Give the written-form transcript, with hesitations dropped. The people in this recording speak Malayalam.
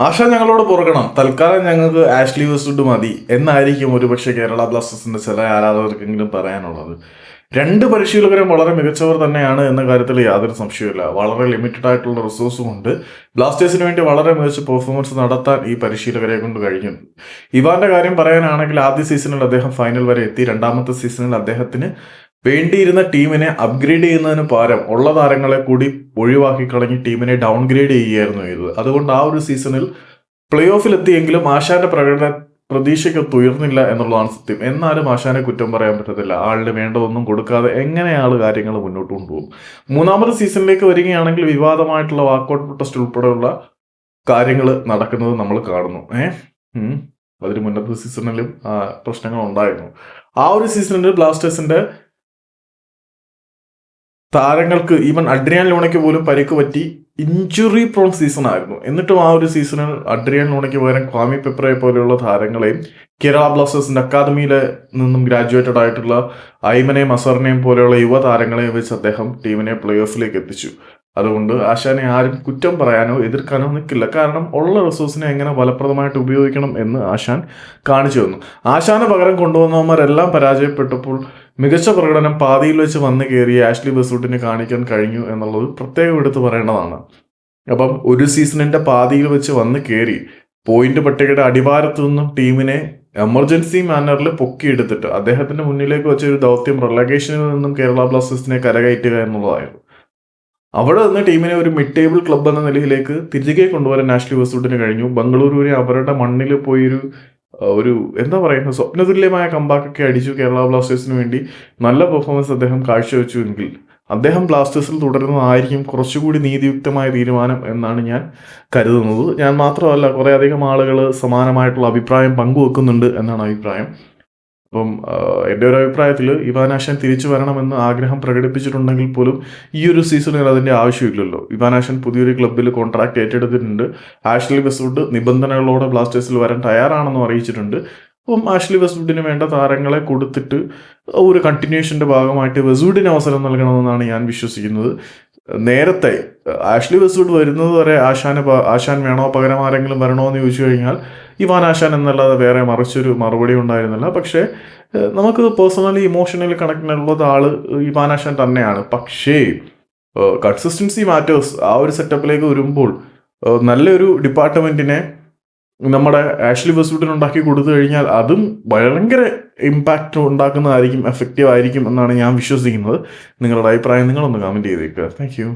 ആശ ഞങ്ങളോട് പുറകണം. തൽക്കാലം ഞങ്ങൾക്ക് ആഷ്ലി വെസ്റ്റ്വുഡ് മതി എന്നായിരിക്കും ഒരുപക്ഷെ കേരള ബ്ലാസ്റ്റേഴ്സിന്റെ ചില ആരാധകർക്കെങ്കിലും പറയാനുള്ളത്. രണ്ട് പരിശീലകരും വളരെ മികച്ചവർ തന്നെയാണ് എന്ന കാര്യത്തിൽ യാതൊരു സംശയവുമില്ല. വളരെ ലിമിറ്റഡ് ആയിട്ടുള്ള റിസോഴ്സും കൊണ്ട് ബ്ലാസ്റ്റേഴ്സിന് വേണ്ടി വളരെ മികച്ച പെർഫോമൻസ് നടത്താൻ ഈ പരിശീലകരെ കൊണ്ട് കഴിഞ്ഞു. ഇവാന്റെ കാര്യം പറയാനാണെങ്കിൽ ആദ്യ സീസണിൽ അദ്ദേഹം ഫൈനൽ വരെ എത്തി. രണ്ടാമത്തെ സീസണിൽ അദ്ദേഹത്തിന് വേണ്ടിയിരുന്ന ടീമിനെ അപ്ഗ്രേഡ് ചെയ്യുന്നതിന് പകരം ഉള്ള താരങ്ങളെ കൂടി ഒഴിവാക്കി കളഞ്ഞ് ടീമിനെ ഡൗൺഗ്രേഡ് ചെയ്യുകയായിരുന്നു ചെയ്തത്. അതുകൊണ്ട് ആ ഒരു സീസണിൽ പ്ലേ ഓഫിൽ എത്തിയെങ്കിലും ആശാന്റെ പ്രകടന പ്രതീക്ഷയ്ക്കൊത്ത് ഉയർന്നില്ല എന്നുള്ളതാണ് സത്യം. എന്നാലും ആശാനെ കുറ്റം പറയാൻ പറ്റത്തില്ല. ആളിന് വേണ്ടതൊന്നും കൊടുക്കാതെ എങ്ങനെ ആൾ കാര്യങ്ങൾ മുന്നോട്ട് കൊണ്ടുപോകും. മൂന്നാമത്തെ സീസണിലേക്ക് വരികയാണെങ്കിൽ വിവാദമായിട്ടുള്ള വാക്കൗട്ട് പ്രൊട്ടസ്റ്റ് ഉൾപ്പെടെയുള്ള കാര്യങ്ങൾ നടക്കുന്നത് നമ്മൾ കാണുന്നു. അതിന് മുന്നത്തെ സീസണിലും പ്രശ്നങ്ങൾ ഉണ്ടായിരുന്നു. ആ ഒരു സീസണിൽ ബ്ലാസ്റ്റേഴ്സിന്റെ താരങ്ങൾക്ക് ഈവൻ അഡ്രിയാൻ ലൂണയ്ക്ക് പോലും പരിക്ക് പറ്റി ഇഞ്ചുറി പ്രോൺ സീസൺ ആയിരുന്നു. എന്നിട്ടും ആ ഒരു സീസണിൽ അഡ്രിയാൻ ലൂണയ്ക്ക് പകരം ക്വാമി പെപ്രയെ പോലെയുള്ള താരങ്ങളെയും കേരള ബ്ലാസ്റ്റേഴ്സിന്റെ അക്കാദമിയിൽ നിന്നും ഗ്രാജുവേറ്റഡ് ആയിട്ടുള്ള ഐമനെയും അസറിനെയും പോലെയുള്ള യുവതാരങ്ങളെയും വെച്ച് അദ്ദേഹം ടീമിനെ പ്ലേ ഓഫിലേക്ക് എത്തിച്ചു. അതുകൊണ്ട് ആശാനെ ആരും കുറ്റം പറയാനോ എതിർക്കാനോ നിൽക്കില്ല. കാരണം ഉള്ള റിസോഴ്സിനെ എങ്ങനെ ഫലപ്രദമായിട്ട് ഉപയോഗിക്കണം എന്ന് ആശാൻ കാണിച്ചു തന്നു. ആശാന് പകരം കൊണ്ടുവന്നവന്മാരെല്ലാം പരാജയപ്പെട്ടപ്പോൾ മികച്ച പ്രകടനം പാതിയിൽ വെച്ച് വന്നു കയറിയ ആഷ്ലി വെസ്റ്റ്വുഡിന് കാണിക്കാൻ കഴിഞ്ഞു എന്നുള്ളത് പ്രത്യേകം എടുത്തു പറയേണ്ടതാണ്. അപ്പം ഒരു സീസണിന്റെ പാതിയിൽ വെച്ച് വന്ന് കയറി പോയിന്റ് പട്ടികയുടെ അടിവാരത്തു നിന്നും ടീമിനെ എമർജൻസി മാനറിൽ പൊക്കിയെടുത്തിട്ട് അദ്ദേഹത്തിന്റെ മുന്നിലേക്ക് വെച്ച ഒരു ദൗത്യം റെലഗേഷനിൽ നിന്നും കേരള ബ്ലാസ്റ്റേഴ്സിനെ കരകയറ്റുക എന്നുള്ളതായിരുന്നു. അവിടെ നിന്ന് ടീമിനെ ഒരു മിഡ് ടേബിൾ ക്ലബ് എന്ന നിലയിലേക്ക് തിരികെ കൊണ്ടുവരാൻ ആഷ്ലി വെസ്റ്റ്വുഡിന് കഴിഞ്ഞു. ബംഗളൂരുവിനെ അവരുടെ മണ്ണിൽ പോയൊരു ഒരു എന്താ പറയുക സ്വപ്നതുല്യമായ കമ്പാക്കൊക്കെ അടിച്ചു കേരള ബ്ലാസ്റ്റേഴ്സിന് വേണ്ടി. നല്ല പെർഫോമൻസ് അദ്ദേഹം കാഴ്ചവെച്ചുവെങ്കിൽ അദ്ദേഹം ബ്ലാസ്റ്റേഴ്സിൽ തുടരുന്നതായിരിക്കും കുറച്ചുകൂടി നീതിയുക്തമായ തീരുമാനം എന്നാണ് ഞാൻ കരുതുന്നത്. ഞാൻ മാത്രമല്ല, കുറേ അധികം ആളുകൾ സമാനമായിട്ടുള്ള അഭിപ്രായം പങ്കുവെക്കുന്നുണ്ട് എന്നാണ് അഭിപ്രായം. അപ്പം എൻ്റെ ഒരു അഭിപ്രായത്തിൽ ഇവാൻ ആശാൻ തിരിച്ചു വരണമെന്ന് ആഗ്രഹം പ്രകടിപ്പിച്ചിട്ടുണ്ടെങ്കിൽ പോലും ഈ ഒരു സീസണിൽ അതിൻ്റെ ആവശ്യമില്ലല്ലോ. ഇവാൻ ആശാൻ പുതിയൊരു ക്ലബ്ബിൽ കോൺട്രാക്ട് ഏറ്റെടുത്തിട്ടുണ്ട്. ആഷ്ലി വെസ്റ്റ്വുഡ് നിബന്ധനകളോടെ ബ്ലാസ്റ്റേഴ്സിൽ വരാൻ തയ്യാറാണെന്നും അറിയിച്ചിട്ടുണ്ട്. അപ്പം ആഷ്ലി വെസ്റ്റ്വുഡിന് വേണ്ട താരങ്ങളെ കൊടുത്തിട്ട് ഒരു കണ്ടിന്യൂഷൻ്റെ ഭാഗമായിട്ട് വെസ്റ്റ്വുഡിന് അവസരം നൽകണമെന്നാണ് ഞാൻ വിശ്വസിക്കുന്നത്. നേരത്തെ ആഷ്ലി വെസ്റ്റ്വുഡ് വരുന്നത് വരെ ആശാൻ വേണോ പകരം ആരെങ്കിലും വരണോ എന്ന് ചോദിച്ചു കഴിഞ്ഞാൽ ഇവാൻ ആശാൻ എന്നല്ലാതെ വേറെ മറിച്ചൊരു മറുപടി ഉണ്ടായിരുന്നില്ല. പക്ഷേ നമുക്ക് പേഴ്സണലി ഇമോഷണലി കണക്റ്റഡ് ഉള്ളത് ആള് ഇവാൻ ആശാൻ തന്നെയാണ്. പക്ഷേ കൺസിസ്റ്റൻസി മാറ്റേഴ്സ്. ആ ഒരു സെറ്റപ്പിലേക്ക് വരുമ്പോൾ നല്ലൊരു ഡിപ്പാർട്ട്മെന്റിനെ നമ്മുടെ ആഷ്ലി വെസ്റ്റ്വുഡിന് ഉണ്ടാക്കി കൊടുത്തു കഴിഞ്ഞാൽ അതും ഭയങ്കര ഇമ്പാക്റ്റ് ഉണ്ടാക്കുന്നതായിരിക്കും, എഫക്റ്റീവ് ആയിരിക്കും എന്നാണ് ഞാൻ വിശ്വസിക്കുന്നത്. നിങ്ങളുടെ അഭിപ്രായം നിങ്ങളൊന്ന് കമൻറ്റ് ചെയ്തേക്കുക. Thank you.